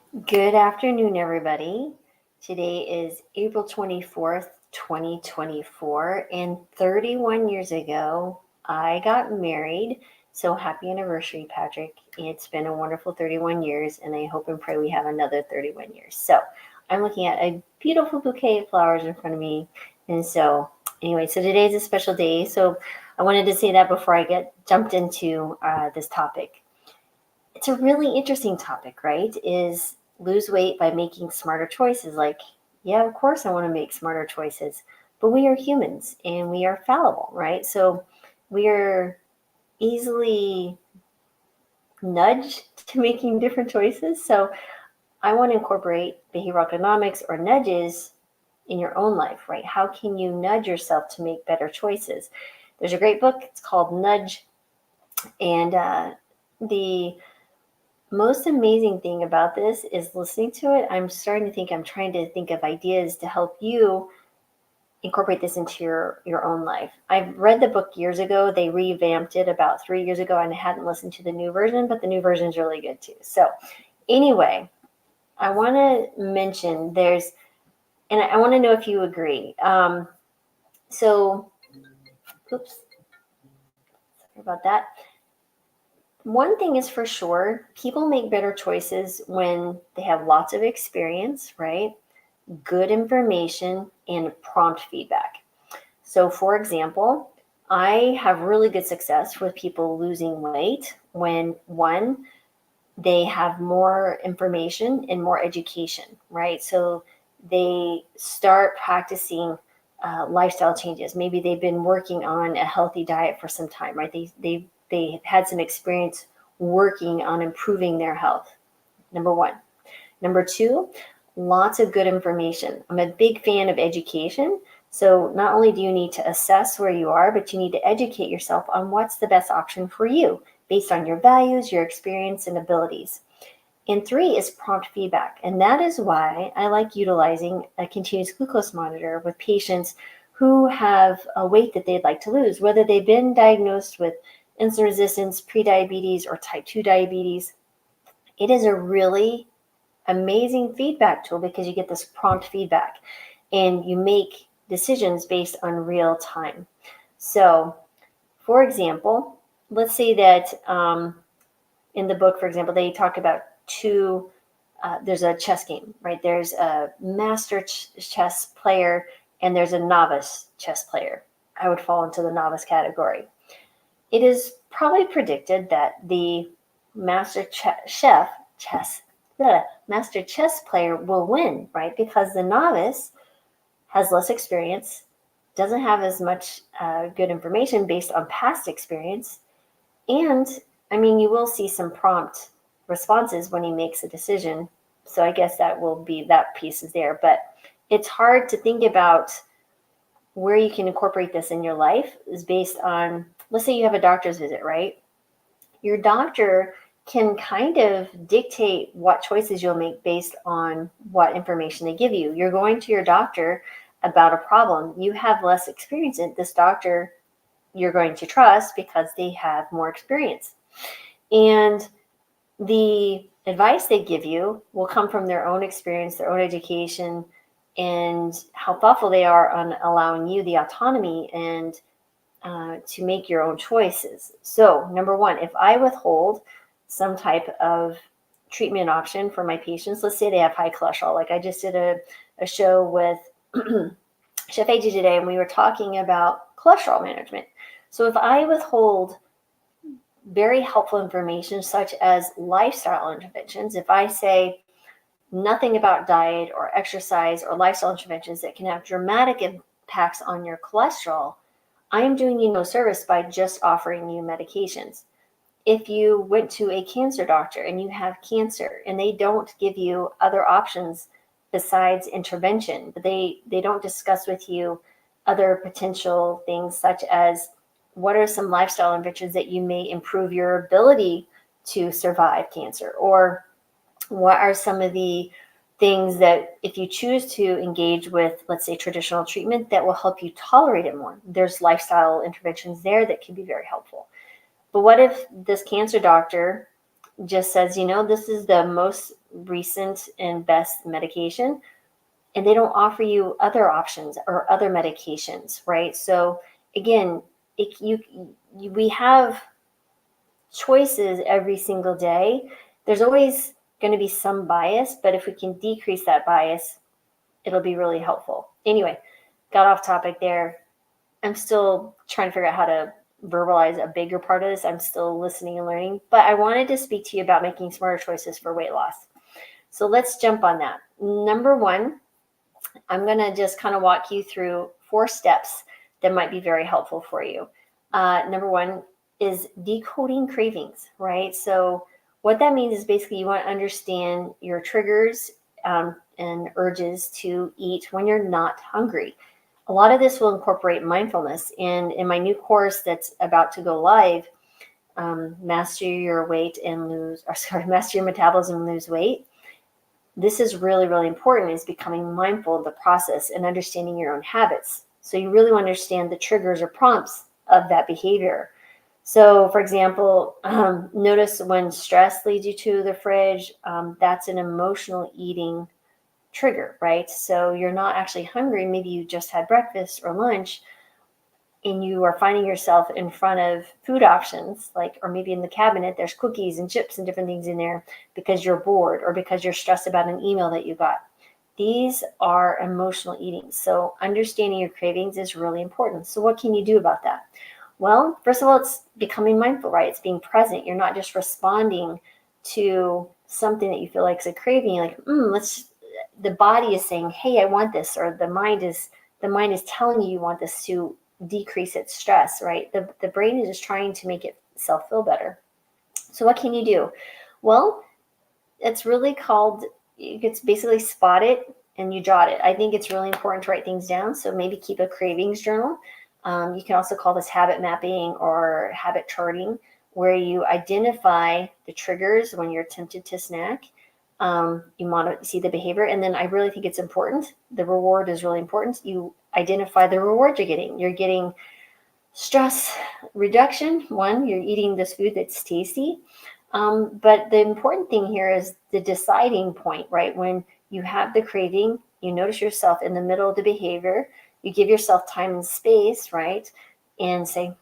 Good afternoon, everybody. Today is April 24th, 2024, and 31 years ago, I got married. So happy anniversary, Patrick. It's been a wonderful 31 years, and I hope and pray we have another 31 years. So I'm looking at a beautiful bouquet of flowers in front of me. And so, anyway, so today's a special day. So I wanted to say that before I get jumped into this topic. It's a really interesting topic, right? Is lose weight by making smarter choices. Like, yeah, of course I want to make smarter choices, but we are humans and we are fallible, right? So we are easily nudged to making different choices. So I want to incorporate behavioral economics or nudges in your own life, right? How can you nudge yourself to make better choices? There's a great book. It's called Nudge, and the most amazing thing about this is listening to it. I'm starting to think I'm trying to think of ideas to help you incorporate this into your own life. I've read the book years ago. They revamped it about 3 years ago, and I hadn't listened to the new version, but the new version is really good too. So anyway, I want to mention and I want to know if you agree. So, oops, sorry about that. One thing is for sure, people make better choices when they have lots of experience, right? Good information and prompt feedback. So, for example, I have really good success with people losing weight when one, they have more information and more education, right? So they start practicing lifestyle changes. Maybe they've been working on a healthy diet for some time, right? They had some experience working on improving their health. Number one. Number two, lots of good information. I'm a big fan of education. So not only do you need to assess where you are, but you need to educate yourself on what's the best option for you based on your values, your experience, and abilities. And three is prompt feedback. And that is why I like utilizing a continuous glucose monitor with patients who have a weight that they'd like to lose, whether they've been diagnosed with insulin resistance, prediabetes, or type 2 diabetes. It is a really amazing feedback tool because you get this prompt feedback and you make decisions based on real time. So, for example, let's say that in the book, for example, they talk about there's a chess game, right? There's a master chess player and there's a novice chess player. I would fall into the novice category. It is probably predicted that the master master chess player will win, right? Because the novice has less experience, doesn't have as much good information based on past experience, and I mean, you will see some prompt responses when he makes a decision. So I guess that piece is there. But it's hard to think about where you can incorporate this in your life is based on, let's say you have a doctor's visit, right? Your doctor can kind of dictate what choices you'll make based on what information they give you. You're going to your doctor about a problem. You have less experience in this doctor you're going to trust because they have more experience. And the advice they give you will come from their own experience, their own education, and how thoughtful they are on allowing you the autonomy and to make your own choices. So, number one, if I withhold some type of treatment option for my patients, let's say they have high cholesterol, like I just did a show with Chef AJ today, and we were talking about cholesterol management. So if I withhold very helpful information such as lifestyle interventions, if I say nothing about diet or exercise or lifestyle interventions that can have dramatic impacts on your cholesterol, I am doing you no service by just offering you medications. If you went to a cancer doctor and you have cancer and they don't give you other options besides intervention, but they don't discuss with you other potential things such as what are some lifestyle interventions that you may improve your ability to survive cancer, or what are some of the things that if you choose to engage with, let's say, traditional treatment, that will help you tolerate it more. There's lifestyle interventions there that can be very helpful. But what if this cancer doctor just says, this is the most recent and best medication, and they don't offer you other options or other medications, right? So again, we have choices every single day. There's always going to be some bias, but if we can decrease that bias, it'll be really helpful. Anyway, got off topic there. I'm still trying to figure out how to verbalize a bigger part of this. I'm still listening and learning, but I wanted to speak to you about making smarter choices for weight loss. So let's jump on that. Number one, I'm going to just kind of walk you through 4 steps that might be very helpful for you. Number one is decoding cravings, right? So what that means is basically you want to understand your triggers and urges to eat when you're not hungry. A lot of this will incorporate mindfulness. And in my new course that's about to go live, Master Your Weight and Lose, or sorry, Master Your Metabolism and Lose Weight, this is really, really important, is becoming mindful of the process and understanding your own habits. So you really want to understand the triggers or prompts of that behavior. So for example, notice when stress leads you to the fridge, that's an emotional eating trigger, right? So you're not actually hungry. Maybe you just had breakfast or lunch and you are finding yourself in front of food options, like, or maybe in the cabinet, there's cookies and chips and different things in there because you're bored or because you're stressed about an email that you got. These are emotional eating. So understanding your cravings is really important. So what can you do about that? Well, first of all, it's becoming mindful, right? It's being present. You're not just responding to something that you feel like is a craving, like, the body is saying, hey, I want this, or the mind is telling you want this to decrease its stress, right? The brain is just trying to make itself feel better. So what can you do? Well, it's really called, it's basically spot it and you jot it. I think it's really important to write things down. So maybe keep a cravings journal. You can also call this habit mapping or habit charting, where you identify the triggers when you're tempted to snack. You want to see the behavior. And then I really think it's important. The reward is really important. You identify the reward you're getting. You're getting stress reduction. One, you're eating this food that's tasty. But the important thing here is the deciding point, right? When you have the craving, you notice yourself in the middle of the behavior. You give yourself time and space, right? And say,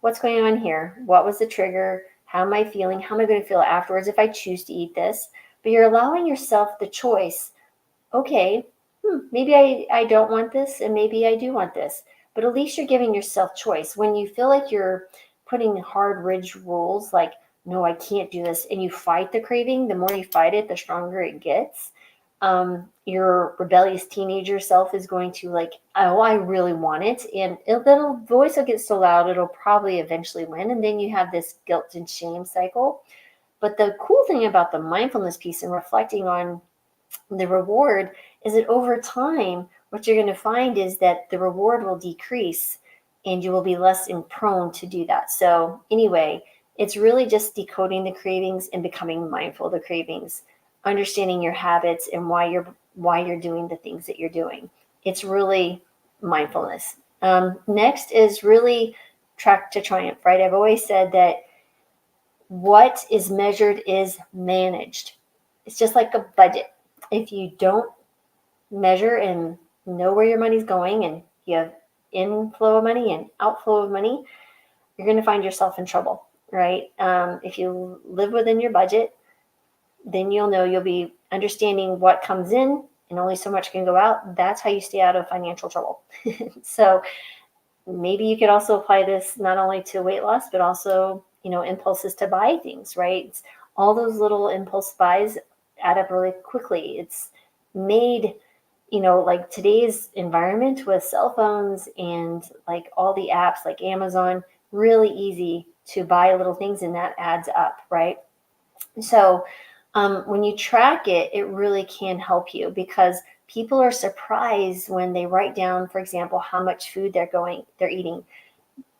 what's going on here? What was the trigger? How am I feeling? How am I going to feel afterwards if I choose to eat this? But you're allowing yourself the choice. Okay, maybe I don't want this, and maybe I do want this. But at least you're giving yourself choice. When you feel like you're putting hard, rigid rules, like, no, I can't do this, and you fight the craving, the more you fight it, the stronger it gets. Your rebellious teenager self is going to like, oh, I really want it. And the voice will get so loud, it'll probably eventually win. And then you have this guilt and shame cycle. But the cool thing about the mindfulness piece and reflecting on the reward is that over time, what you're going to find is that the reward will decrease and you will be less prone to do that. So anyway, it's really just decoding the cravings and becoming mindful of the cravings, understanding your habits and why you're doing the things that you're doing. It's really mindfulness. Next is really track to triumph, right? I've always said that what is measured is managed. It's just like a budget. If you don't measure and know where your money's going and you have inflow of money and outflow of money, you're going to find yourself in trouble, right? If you live within your budget, then you'll be understanding what comes in and only so much can go out. That's how you stay out of financial trouble. So maybe you could also apply this not only to weight loss, but also, impulses to buy things, right? It's all those little impulse buys add up really quickly. It's made, like today's environment with cell phones and like all the apps like Amazon, really easy to buy little things, and that adds up, right? So when you track it, it really can help you, because people are surprised when they write down, for example, how much food they're eating.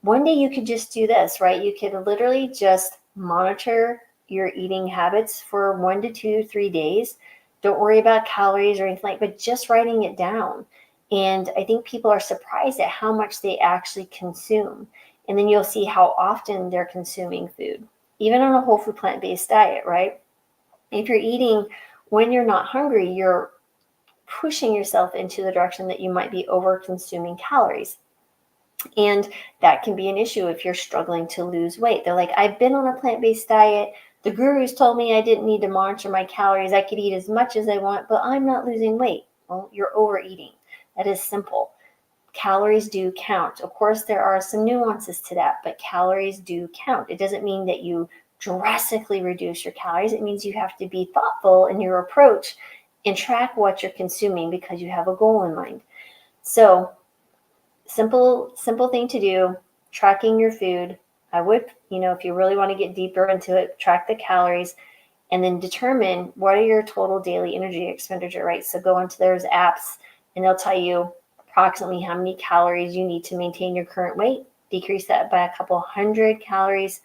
One day you could just do this, right? You could literally just monitor your eating habits for 1 to 2, 3 days. Don't worry about calories or anything like, but just writing it down. And I think people are surprised at how much they actually consume. And then you'll see how often they're consuming food, even on a whole food plant-based diet, right? If you're eating when you're not hungry, you're pushing yourself into the direction that you might be over consuming calories. And that can be an issue if you're struggling to lose weight. They're like, I've been on a plant-based diet. The gurus told me I didn't need to monitor my calories. I could eat as much as I want, but I'm not losing weight. Well, you're overeating. That is simple. Calories do count. Of course, there are some nuances to that, but calories do count. It doesn't mean that you drastically reduce your calories. It means you have to be thoughtful in your approach and track what you're consuming because you have a goal in mind. So simple thing to do, tracking your food. I would, if you really want to get deeper into it, track the calories and then determine what are your total daily energy expenditure, right? So go into those apps and they'll tell you approximately how many calories you need to maintain your current weight. Decrease that by a couple hundred calories.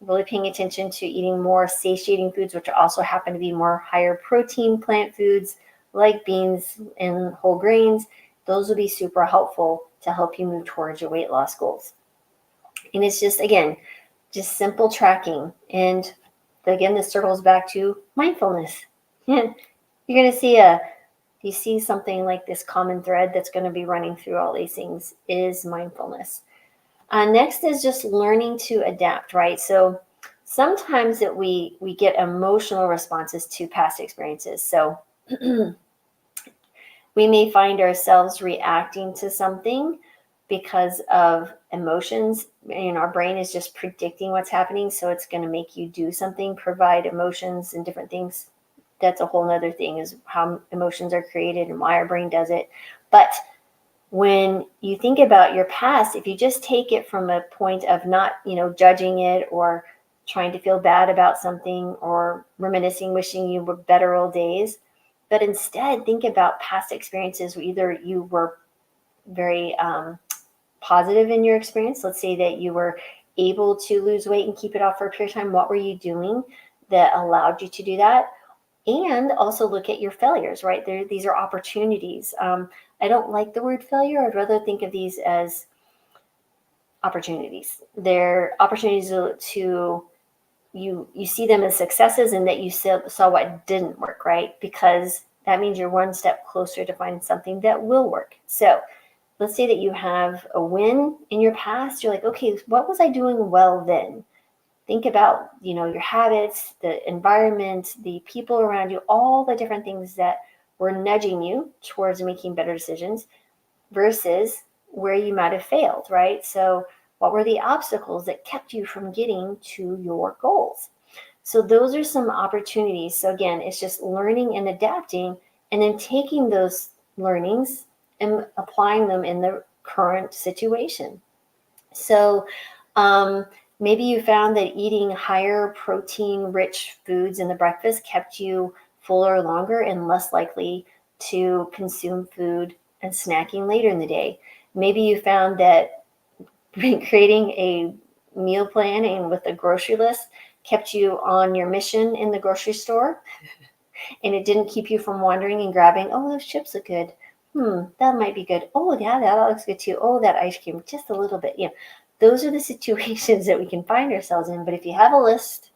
Really paying attention to eating more satiating foods, which also happen to be more higher protein plant foods like beans and whole grains. Those will be super helpful to help you move towards your weight loss goals. And it's just, again, just simple tracking. And again, this circles back to mindfulness. You're going to see you see something like this common thread that's going to be running through all these things is mindfulness. Next is just learning to adapt, right? So sometimes that we get emotional responses to past experiences. So we may find ourselves reacting to something because of emotions. And our brain is just predicting what's happening. So it's going to make you do something, provide emotions and different things. That's a whole nother thing, is how emotions are created and why our brain does it. But when you think about your past, if you just take it from a point of not, judging it or trying to feel bad about something or reminiscing, wishing you were better old days, but instead think about past experiences where either you were very positive in your experience. Let's say that you were able to lose weight and keep it off for a period of time. What were you doing that allowed you to do that? And also look at your failures, right? These are opportunities. I don't like the word failure. I'd rather think of these as opportunities. They're opportunities to you see them as successes and that you saw what didn't work, right? Because that means you're one step closer to finding something that will work. So let's say that you have a win in your past. You're like, okay, what was I doing well then? Think about, your habits, the environment, the people around you, all the different things that were nudging you towards making better decisions versus where you might have failed, right? So what were the obstacles that kept you from getting to your goals? So those are some opportunities. So again, it's just learning and adapting and then taking those learnings and applying them in the current situation. So maybe you found that eating higher protein rich foods in the breakfast kept you fuller longer and less likely to consume food and snacking later in the day. Maybe you found that creating a meal plan and with a grocery list kept you on your mission in the grocery store and it didn't keep you from wandering and grabbing, oh, those chips look good. That might be good. Oh, yeah, that looks good too. Oh, that ice cream, just a little bit. Those are the situations that we can find ourselves in. But if you have a list,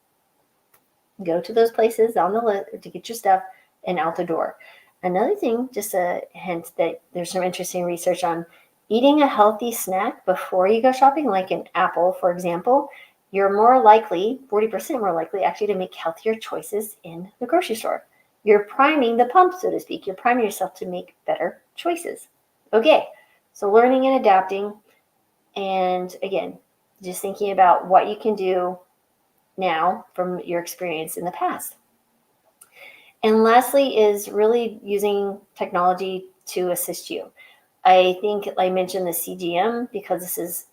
go to those places on the list to get your stuff and out the door. Another thing, just a hint that there's some interesting research on eating a healthy snack before you go shopping, like an apple, for example, you're more likely, 40% more likely actually to make healthier choices in the grocery store. You're priming the pump, so to speak. You're priming yourself to make better choices. Okay, so learning and adapting. And again, just thinking about what you can do now from your experience in the past. And lastly is really using technology to assist you. I think I mentioned the CGM because this is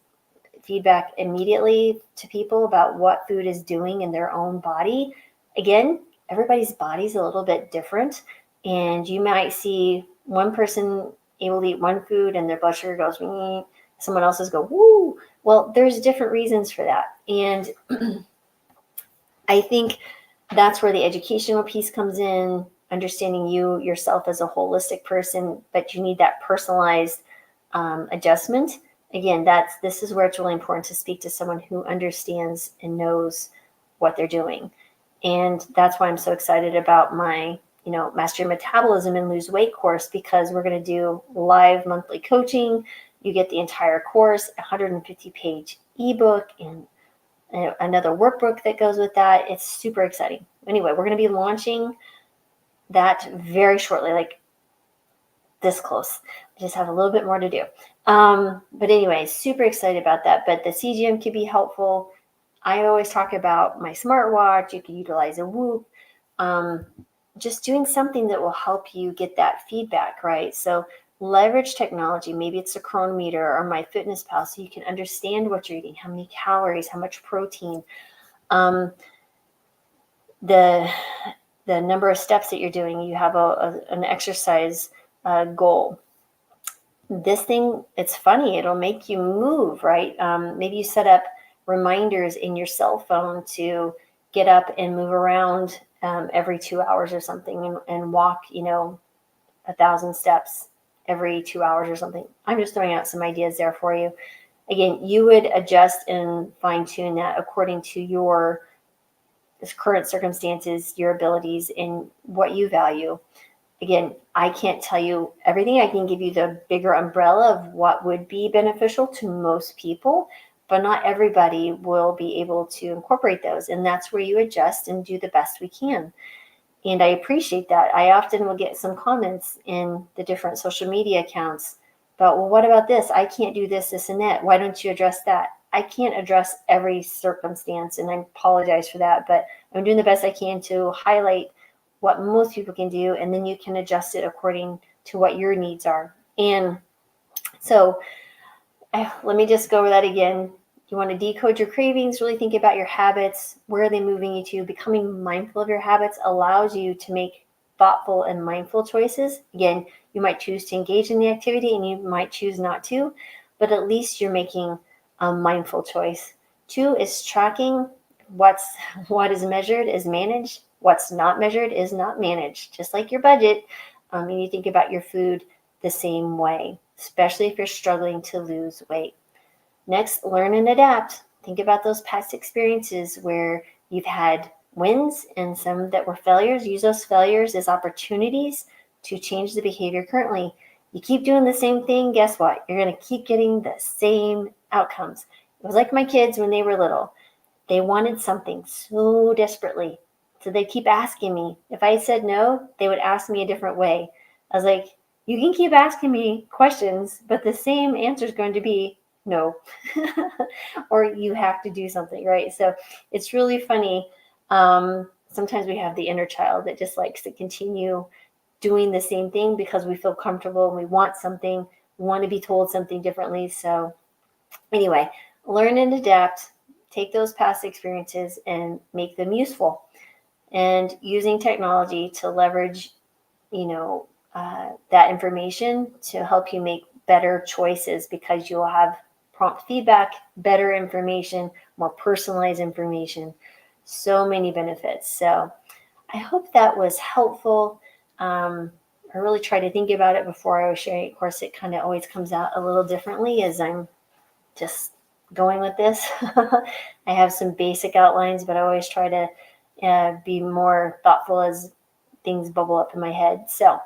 feedback immediately to people about what food is doing in their own body. Again, everybody's body is a little bit different, and you might see one person able to eat one food and their blood sugar goes, someone else's go, woo. Well, there's different reasons for that. And I think that's where the educational piece comes in, understanding you yourself as a holistic person, but you need that personalized adjustment. Again, this is where it's really important to speak to someone who understands and knows what they're doing. And that's why I'm so excited about my, Master Your Metabolism and Lose Weight course, because we're going to do live monthly coaching. You get the entire course, 150-page ebook, and another workbook that goes with that. It's super exciting. Anyway, we're going to be launching that very shortly, like this close. I just have a little bit more to do. But anyway, super excited about that. But the CGM can be helpful. I always talk about my smartwatch. You can utilize a Whoop. Just doing something that will help you get that feedback, right? So leverage technology. Maybe it's a chronometer or MyFitnessPal, so you can understand what you're eating, how many calories, how much protein, the number of steps that you're doing. You have an exercise goal. This thing, it's funny, it'll make you move, right? Maybe you set up reminders in your cell phone to get up and move around every 2 hours or something, and walk 1,000 steps every 2 hours or something. I'm just throwing out some ideas there for you. Again, you would adjust and fine tune that according to your current circumstances, your abilities, and what you value. Again, I can't tell you everything. I can give you the bigger umbrella of what would be beneficial to most people, but not everybody will be able to incorporate those. And that's where you adjust and do the best we can. And I appreciate that. I often will get some comments in the different social media accounts about, well, what about this? I can't do this, this, and that. Why don't you address that? I can't address every circumstance, and I apologize for that, but I'm doing the best I can to highlight what most people can do, and then you can adjust it according to what your needs are. And so let me just go over that again. You want to decode your cravings, really think about your habits. Where are they moving you to? Becoming mindful of your habits allows you to make thoughtful and mindful choices. Again, you might choose to engage in the activity and you might choose not to, but at least you're making a mindful choice. 2 is tracking. What is measured is managed. What's not measured is not managed. Just like your budget, and you think about your food the same way, especially if you're struggling to lose weight. Next, learn and adapt. Think about those past experiences where you've had wins and some that were failures. Use those failures as opportunities to change the behavior currently. You keep doing the same thing, guess what? You're going to keep getting the same outcomes. It was like my kids when they were little. They wanted something so desperately. So they keep asking me. If I said no, they would ask me a different way. I was like, you can keep asking me questions, but the same answer is going to be no. Or you have to do something, right? So it's really funny. Sometimes we have the inner child that just likes to continue doing the same thing because we feel comfortable and we want something, we want to be told something differently. So anyway, learn and adapt, take those past experiences and make them useful. And using technology to leverage, that information to help you make better choices, because you'll have prompt feedback, better information, more personalized information, so many benefits. So I hope that was helpful. I really try to think about it before I was sharing it. Of course, it kind of always comes out a little differently as I'm just going with this. I have some basic outlines, but I always try to be more thoughtful as things bubble up in my head. So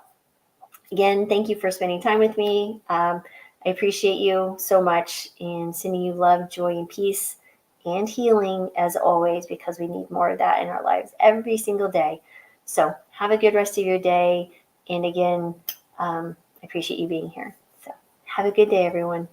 again, thank you for spending time with me. I appreciate you so much, and sending you love, joy, and peace and healing as always, because we need more of that in our lives every single day. So have a good rest of your day. And again, I appreciate you being here. So have a good day, everyone.